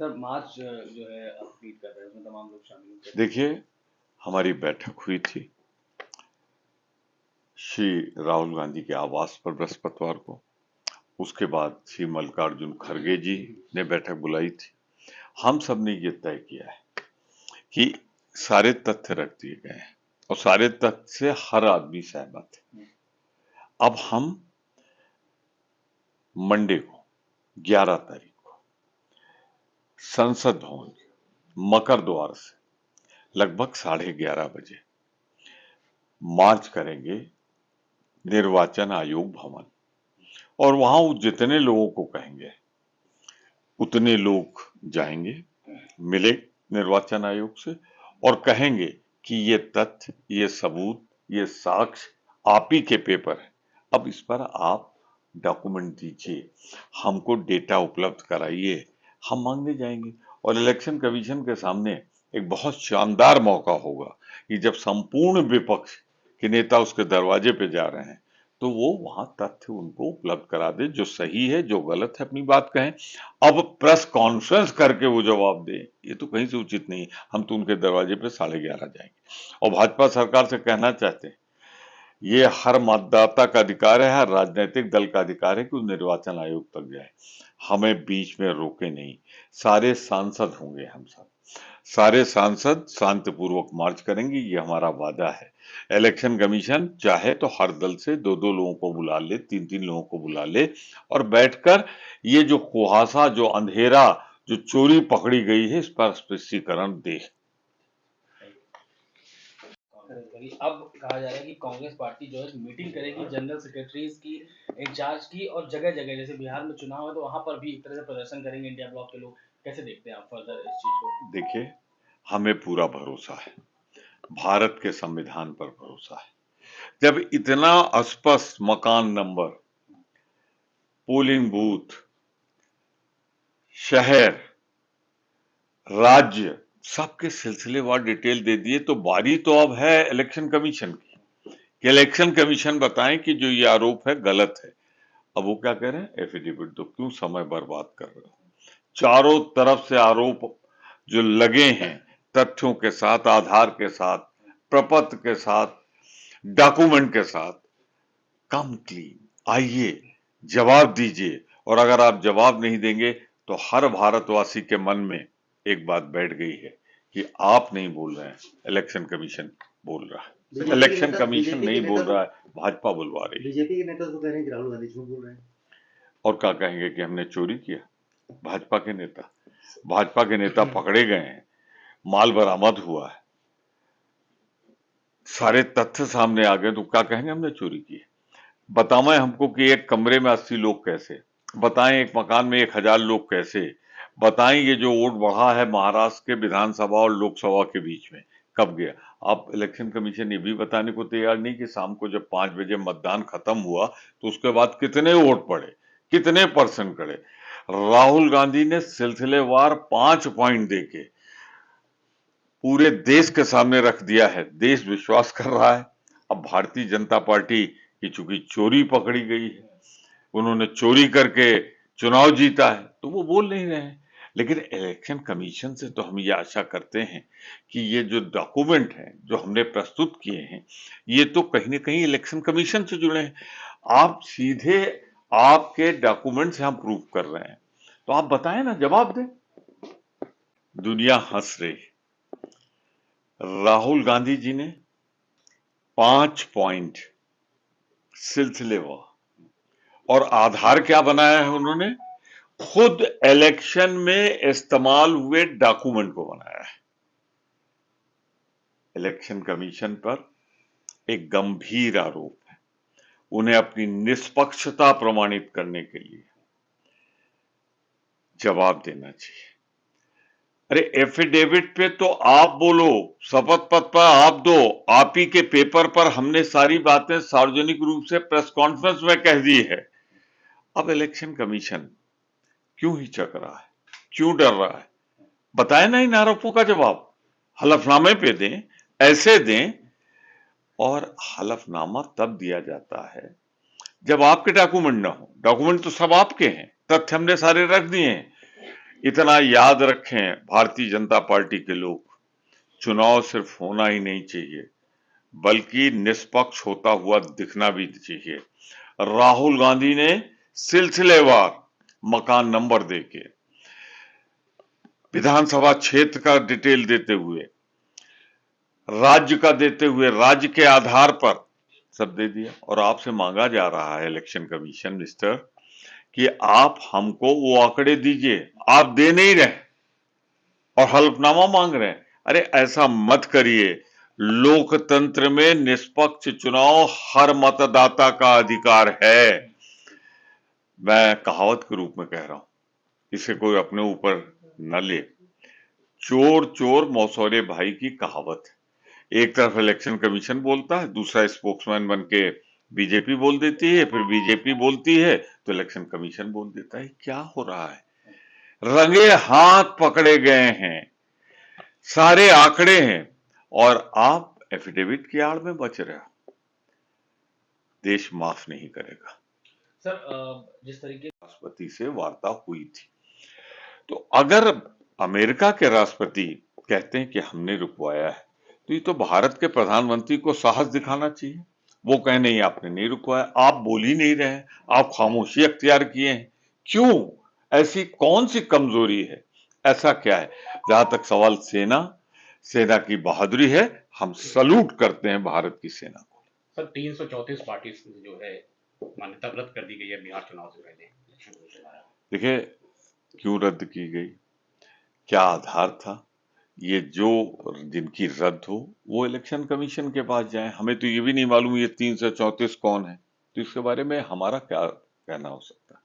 Sir March जो है आप लीड कर रहे हैं, उसमें तमाम लोग शामिल होते हैं। देखिए, हमारी बैठक हुई थी श्री राहुल गांधी के आवास पर बृहस्पतिवार को। उसके बाद श्री मल्लिकार्जुन खड़गे जी ने बैठक बुलाई थी। हम सब ने ये तय किया है कि सारे तथ्य रख दिए गए हैं और सारे तथ्य से हर आदमी सहमत है। अब हम मंडे को 11 तारीख को संसद भवन मकर द्वार से लगभग 11:30 बजे मार्च करेंगे निर्वाचन आयोग भवन, और वहां जितने लोगों को कहेंगे उतने लोग जाएंगे, मिले निर्वाचन आयोग से और कहेंगे कि ये तथ्य, ये सबूत, ये साक्ष्य आप ही के पेपर है। अब इस पर आप डॉक्यूमेंट दीजिए, हमको डेटा उपलब्ध कराइए, हम मांगने जाएंगे। और इलेक्शन कमीशन के सामने एक बहुत शानदार मौका होगा कि जब संपूर्ण विपक्ष के नेता उसके दरवाजे पे जा रहे हैं तो वो वहां तथ्य उनको उपलब्ध करा दे, जो सही है जो गलत है अपनी बात कहें। अब प्रेस कॉन्फ्रेंस करके वो जवाब दे, ये तो कहीं से उचित नहीं। हम तो उनके दरवाजे पे 11:30 जाएंगे और भाजपा सरकार से कहना चाहते हैं, ये हर मतदाता का अधिकार है, हर राजनीतिक दल का अधिकार है कि वो निर्वाचन आयोग तक जाए, हमें बीच में रोके नहीं। सारे सांसद होंगे, हम सब सारे सांसद शांतिपूर्वक मार्च करेंगे, ये हमारा वादा है। इलेक्शन कमीशन चाहे तो हर दल से दो दो लोगों को बुला ले, तीन तीन लोगों को बुला ले और बैठकर ये जो कुहासा, जो अंधेरा, जो चोरी पकड़ी गई है, इस पर स्पष्टीकरण दे। अब कहा जा रहा है कि कांग्रेस पार्टी जो है मीटिंग करेगी जनरल सेक्रेटरीज की, इंचार्ज की, और जगह जगह जैसे बिहार में चुनाव है तो वहां पर भी एक तरह से प्रदर्शन करेंगे इंडिया ब्लॉक के लोग। कैसे देखते हैं आप फर्दर इस चीज को? देखिए, हमें पूरा भरोसा है, भारत के संविधान पर भरोसा है। जब इतना स्पष्ट मकान नंबर, पोलिंग बूथ, शहर, राज्य, सबके सिलसिलेवार डिटेल दे दिए, तो बारी तो अब है इलेक्शन कमीशन की कि इलेक्शन कमीशन बताएं कि जो ये आरोप है गलत है। अब वो क्या कह रहे हैं, एफिडेविट दो, क्यों समय बर्बाद कर रहे हो? चारों तरफ से आरोप जो लगे हैं, तथ्यों के साथ, आधार के साथ, प्रपत्र के साथ, डॉक्यूमेंट के साथ, कम क्लीन, आइए जवाब दीजिए। और अगर आप जवाब नहीं देंगे तो हर भारतवासी के मन में एक बात बैठ गई है कि आप नहीं बोल रहे हैं, इलेक्शन कमीशन बोल रहा है। इलेक्शन कमीशन नहीं बोल रहा है, भाजपा बुलवा रही है। बीजेपी के नेता तो कह रहे हैं कि राहुल गांधी झूठ बोल रहे हैं। और क्या कहेंगे कि हमने चोरी किया? भाजपा के नेता पकड़े गए हैं, माल बरामद हुआ है, सारे तथ्य सामने आ गए, तो क्या कहेंगे हमने चोरी की? बताएं हमको कि एक कमरे में 80 लोग कैसे, बताएं एक मकान में 1000 लोग कैसे, बताएं ये जो वोट बढ़ा है महाराष्ट्र के विधानसभा और लोकसभा के बीच में कब गया? आप इलेक्शन कमीशन ये भी बताने को तैयार नहीं कि शाम को जब 5 बजे मतदान खत्म हुआ तो उसके बाद कितने वोट पड़े, कितने परसेंट पड़े। राहुल गांधी ने सिलसिलेवार 5 पॉइंट देके पूरे देश के सामने रख दिया है, देश विश्वास कर रहा है। अब भारतीय जनता पार्टी की चूंकि चोरी पकड़ी गई है, उन्होंने चोरी करके चुनाव जीता है, तो वो बोल नहीं रहे हैं। लेकिन इलेक्शन कमीशन से तो हम ये आशा करते हैं कि ये जो डॉक्यूमेंट हैं जो हमने प्रस्तुत किए हैं, ये तो कहीं ना कहीं इलेक्शन कमीशन से जुड़े हैं। आप सीधे आपके डॉक्यूमेंट से हम प्रूव कर रहे हैं, तो आप बताएं ना, जवाब दें। दुनिया हंस रही। राहुल गांधी जी ने 5 पॉइंट सिलसिलेवार और आधार क्या बनाया है, उन्होंने खुद इलेक्शन में इस्तेमाल हुए डॉक्यूमेंट को बनाया है। इलेक्शन कमीशन पर एक गंभीर आरोप है, उन्हें अपनी निष्पक्षता प्रमाणित करने के लिए जवाब देना चाहिए। अरे एफिडेविट पे तो आप बोलो, शपथ पत्र पर आप दो, आप ही के पेपर पर हमने सारी बातें सार्वजनिक रूप से प्रेस कॉन्फ्रेंस में कह दी है। अब इलेक्शन कमीशन क्यों हिचक रहा है, क्यों डर रहा है? बताए ना इन आरोपों का जवाब, हलफनामे पे दें, ऐसे दें। और हलफनामा तब दिया जाता है जब आपके डॉक्यूमेंट ना हो। डॉक्यूमेंट तो सब आपके हैं, तथ्य हमने सारे रख दिए हैं। इतना याद रखें भारतीय जनता पार्टी के लोग, चुनाव सिर्फ होना ही नहीं चाहिए बल्कि निष्पक्ष होता हुआ दिखना भी चाहिए। राहुल गांधी ने सिलसिलेवार मकान नंबर देके, विधानसभा क्षेत्र का डिटेल देते हुए, राज्य का देते हुए, राज्य के आधार पर सब दे दिया। और आपसे मांगा जा रहा है इलेक्शन कमीशन मिस्टर कि आप हमको वो आंकड़े दीजिए, आप दे नहीं रहे और हलफनामा मांग रहे हैं। अरे ऐसा मत करिए, लोकतंत्र में निष्पक्ष चुनाव हर मतदाता का अधिकार है। मैं कहावत के रूप में कह रहा हूं, इसे कोई अपने ऊपर न ले। चोर चोर मौसौरे भाई की कहावत है। एक तरफ इलेक्शन कमीशन बोलता है, दूसरा स्पोक्समैन बन के बीजेपी बोल देती है, फिर बीजेपी बोलती है तो इलेक्शन कमीशन बोल देता है। क्या हो रहा है? रंगे हाथ पकड़े गए हैं, सारे आंकड़े हैं और आप एफिडेविट की आड़ में बच रहे हो। देश माफ नहीं करेगा। सर जिस तरीके राष्ट्रपति से वार्ता हुई थी, तो अगर अमेरिका के राष्ट्रपति कहते हैं कि हमने रुकवाया है, तो ये तो भारत के प्रधानमंत्री को साहस दिखाना चाहिए। वो कहे नहीं आपने नहीं रुकवाया, आप बोल ही नहीं रहे हैं, आप खामोशी अख्तियार किए हैं। क्यों? ऐसी कौन सी कमजोरी है? ऐसा क्या है? जहां तक सवाल सेना की बहादुरी है, हम सलूट करते हैं भारत की सेना को। सर 334 पार्टी जो है मान्यता रद्द कर दी गई है बिहार चुनाव से पहले इलेक्शन कमीशन द्वारा। देखिए क्यों रद्द की गई, क्या आधार था? ये जो जिनकी रद्द हो वो इलेक्शन कमीशन के पास जाएं। हमें तो ये भी नहीं मालूम ये 334 कौन है, तो इसके बारे में हमारा क्या कहना हो सकता है?